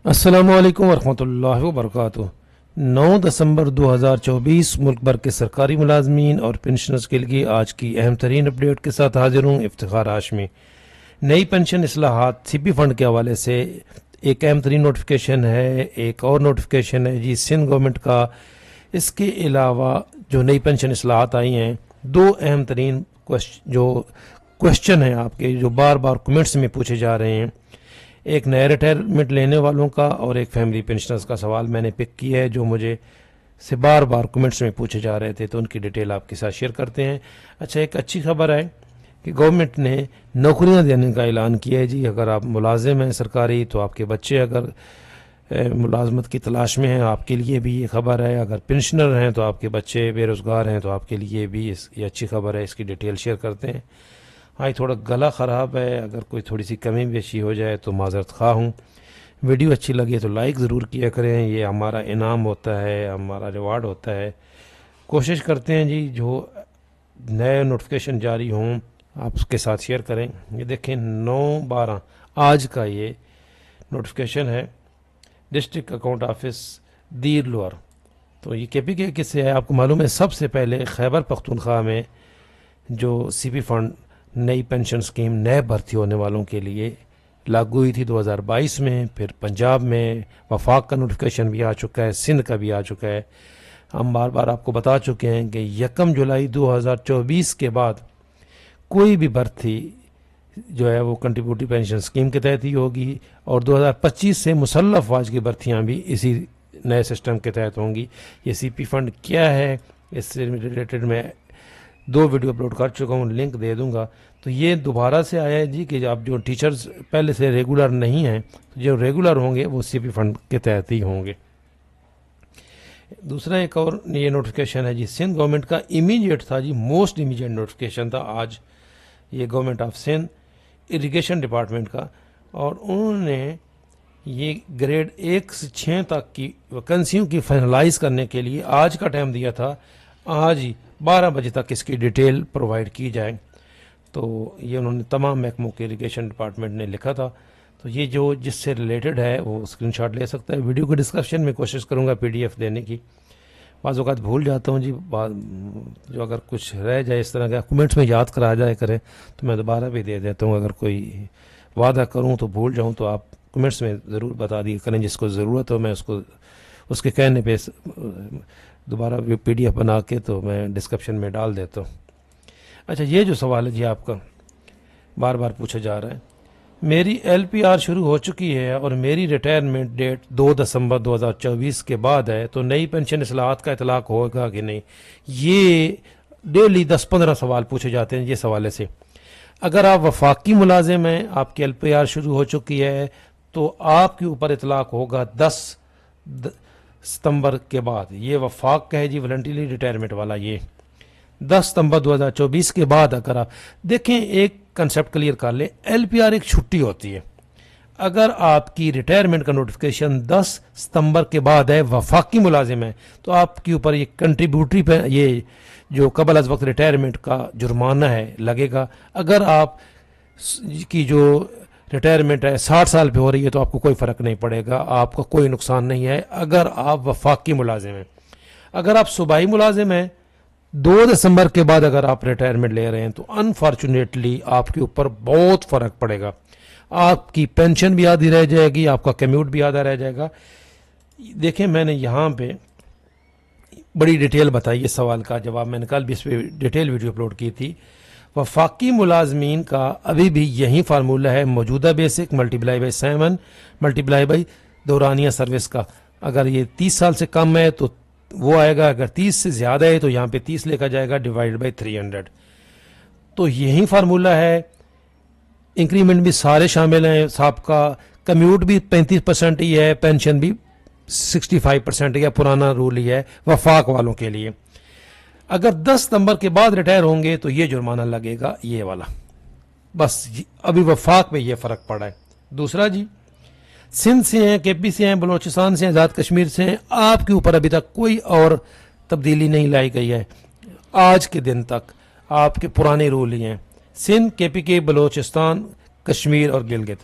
السلام علیکم ورحمۃ اللہ وبرکاتہ۔ 9 دسمبر 2024 ملک بھر کے سرکاری ملازمین اور پنشنرز کے لیے آج کی اہم ترین اپڈیٹ کے ساتھ حاضر ہوں، افتخار ہاشمی۔ نئی پنشن اصلاحات سی پی فنڈ کے حوالے سے ایک اہم ترین نوٹیفیکیشن ہے، ایک اور نوٹیفیکیشن ہے جی سندھ گورنمنٹ کا۔ اس کے علاوہ جو نئی پنشن اصلاحات آئی ہیں، دو اہم ترین جو کوشچن ہیں آپ کے، جو بار بار کمنٹس میں پوچھے جا رہے ہیں، ایک نئے ریٹائرمنٹ لینے والوں کا اور ایک فیملی پنشنرز کا سوال میں نے پک کیا ہے، جو مجھے سے بار بار کمنٹس میں پوچھے جا رہے تھے، تو ان کی ڈیٹیل آپ کے ساتھ شیئر کرتے ہیں۔ اچھا، ایک اچھی خبر ہے کہ گورنمنٹ نے نوکریاں دینے کا اعلان کیا ہے جی۔ اگر آپ ملازم ہیں سرکاری تو آپ کے بچے اگر ملازمت کی تلاش میں ہیں، آپ کے لیے بھی یہ خبر ہے۔ اگر پنشنر ہیں تو آپ کے بچے بے روزگار ہیں تو آپ کے لیے بھی یہ اچھی خبر ہے۔ اس کی ڈیٹیل شیئر کرتے ہیں۔ ہاں، تھوڑا گلا خراب ہے، اگر کوئی تھوڑی سی کمی بیشی ہو جائے تو معذرت خواہ ہوں۔ ویڈیو اچھی لگے تو لائک ضرور کیا کریں، یہ ہمارا انعام ہوتا ہے، ہمارا ریوارڈ ہوتا ہے۔ کوشش کرتے ہیں جی جو نئے نوٹیفیکیشن جاری ہوں آپ اس کے ساتھ شیئر کریں۔ یہ دیکھیں 9/12 آج کا یہ نوٹیفیکیشن ہے، district account office Dir lower. تو یہ کے پی کے کس سے ہے آپ کو معلوم ہے؟ سب سے پہلے خیبر پختونخوا میں جو سی پی فنڈ نئی پنشن سکیم نئے بھرتی ہونے والوں کے لیے لاگو ہوئی تھی 2022 میں، پھر پنجاب میں وفاق کا نوٹیفیکیشن بھی آ چکا ہے، سندھ کا بھی آ چکا ہے۔ ہم بار بار آپ کو بتا چکے ہیں کہ 1 جولائی 2024 کے بعد کوئی بھی بھرتی جو ہے وہ کنٹریبیوٹری پینشن سکیم کے تحت ہی ہوگی، اور 2025 سے مسلح فوج کی بھرتیاں بھی اسی نئے سسٹم کے تحت ہوں گی۔ یہ سی پی فنڈ کیا ہے، اس سے ریلیٹڈ میں 2 ویڈیو اپلوڈ کر چکا ہوں، لنک دے دوں گا۔ تو یہ دوبارہ سے آیا ہے جی کہ اب جو ٹیچرز پہلے سے ریگولر نہیں ہیں، جو ریگولر ہوں گے وہ سی پی فنڈ کے تحت ہی ہوں گے۔ دوسرا ایک اور یہ نوٹیفیکیشن ہے جی سندھ گورنمنٹ کا، امیجیٹ تھا جی، موسٹ امیجیٹ نوٹیفیکیشن تھا آج یہ government of Sindh irrigation department کا، اور انہوں نے یہ گریڈ 1 سے 6 تک کی ویکنسیوں کی فائنلائز کرنے کے لیے آج کا ٹائم دیا تھا، آج ہی 12 بجے تک اس کی ڈیٹیل پرووائڈ کی جائے۔ تو یہ انہوں نے تمام محکموں کے اریگیشن ڈپارٹمنٹ نے لکھا تھا۔ تو یہ جو جس سے ریلیٹڈ ہے وہ اسکرین شاٹ لے سکتا ہے۔ ویڈیو کے ڈسکرپشن میں کوشش کروں گا PDF دینے کی، بعض اوقات بھول جاتا ہوں جی، جو اگر کچھ رہ جائے اس طرح کا کمنٹس میں یاد کرا جائے کریں تو میں دوبارہ بھی دے دیتا ہوں۔ اگر کوئی وعدہ کروں تو بھول جاؤں تو آپ کمنٹس میں ضرور بتا دیا کریں، جس کو ضرورت ہو میں اس کے کہنے پہ دوبارہ PDF بنا کے تو میں ڈسکرپشن میں ڈال دیتا ہوں۔ اچھا، یہ جو سوال ہے جی آپ کا بار بار پوچھا جا رہا ہے، میری LPR شروع ہو چکی ہے اور میری ریٹائرمنٹ ڈیٹ 2 دسمبر 2024 کے بعد ہے، تو نئی پنشن اصلاحات کا اطلاق ہوگا کہ نہیں؟ یہ ڈیلی 10-15 سوال پوچھے جاتے ہیں یہ حوالے سے۔ اگر آپ وفاقی ملازم ہیں، آپ کی LPR شروع ہو چکی ہے، تو آپ کے اوپر اطلاق ہوگا 10 ستمبر کے بعد۔ یہ وفاق کا ہے جی، والنٹری ریٹائرمنٹ والا، یہ 10 ستمبر 2024 کے بعد۔ اگر آپ دیکھیں، ایک کنسیپٹ کلیئر کر لیں، LPR ایک چھٹی ہوتی ہے۔ اگر آپ کی ریٹائرمنٹ کا نوٹیفیکیشن 10 ستمبر کے بعد ہے، وفاقی ملازم ہے، تو آپ کے اوپر یہ کنٹریبیوٹری پہ یہ جو قبل از وقت ریٹائرمنٹ کا جرمانہ ہے لگے گا۔ اگر آپ کی جو ریٹائرمنٹ ہے 60 سال پہ ہو رہی ہے تو آپ کو کوئی فرق نہیں پڑے گا، آپ کا کوئی نقصان نہیں ہے اگر آپ وفاقی ملازم ہیں۔ اگر آپ صوبائی ملازم ہیں، 2 دسمبر کے بعد اگر آپ ریٹائرمنٹ لے رہے ہیں تو انفارچونیٹلی آپ کے اوپر بہت فرق پڑے گا۔ آپ کی پینشن بھی آدھی رہ جائے گی، آپ کا کمیوٹ بھی آدھا رہ جائے گا۔ دیکھیں، میں نے یہاں پہ بڑی ڈیٹیل بتائی، اس سوال کا جواب میں نے کل بھی اس پہ ڈیٹیل ویڈیو اپلوڈ کی تھی۔ وفاقی ملازمین کا ابھی بھی یہی فارمولہ ہے، موجودہ basic multiply by 7 multiply by دورانیہ سروس کا۔ اگر یہ 30 سال سے کم ہے تو وہ آئے گا، اگر 30 سے زیادہ ہے تو یہاں پہ 30 لکھا جائے گا ڈیوائڈ بائی 300۔ تو یہی فارمولہ ہے۔ انکریمنٹ بھی سارے شامل ہیں، صاحب کا کمیوٹ بھی 35% ہی ہے، پینشن بھی 65% ہے، پرانا رول ہی ہے وفاق والوں کے لیے۔ اگر 10 ستمبر کے بعد ریٹائر ہوں گے تو یہ جرمانہ لگے گا، یہ والا۔ بس ابھی وفاق میں یہ فرق پڑا ہے۔ دوسرا جی، سندھ سے ہیں، KP سے ہیں، بلوچستان سے ہیں، آزاد کشمیر سے ہیں، آپ کے اوپر ابھی تک کوئی اور تبدیلی نہیں لائی گئی ہے۔ آج کے دن تک آپ کے پرانے رول ہی ہیں، سندھ، KP بلوچستان، کشمیر اور گلگت۔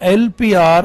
LPR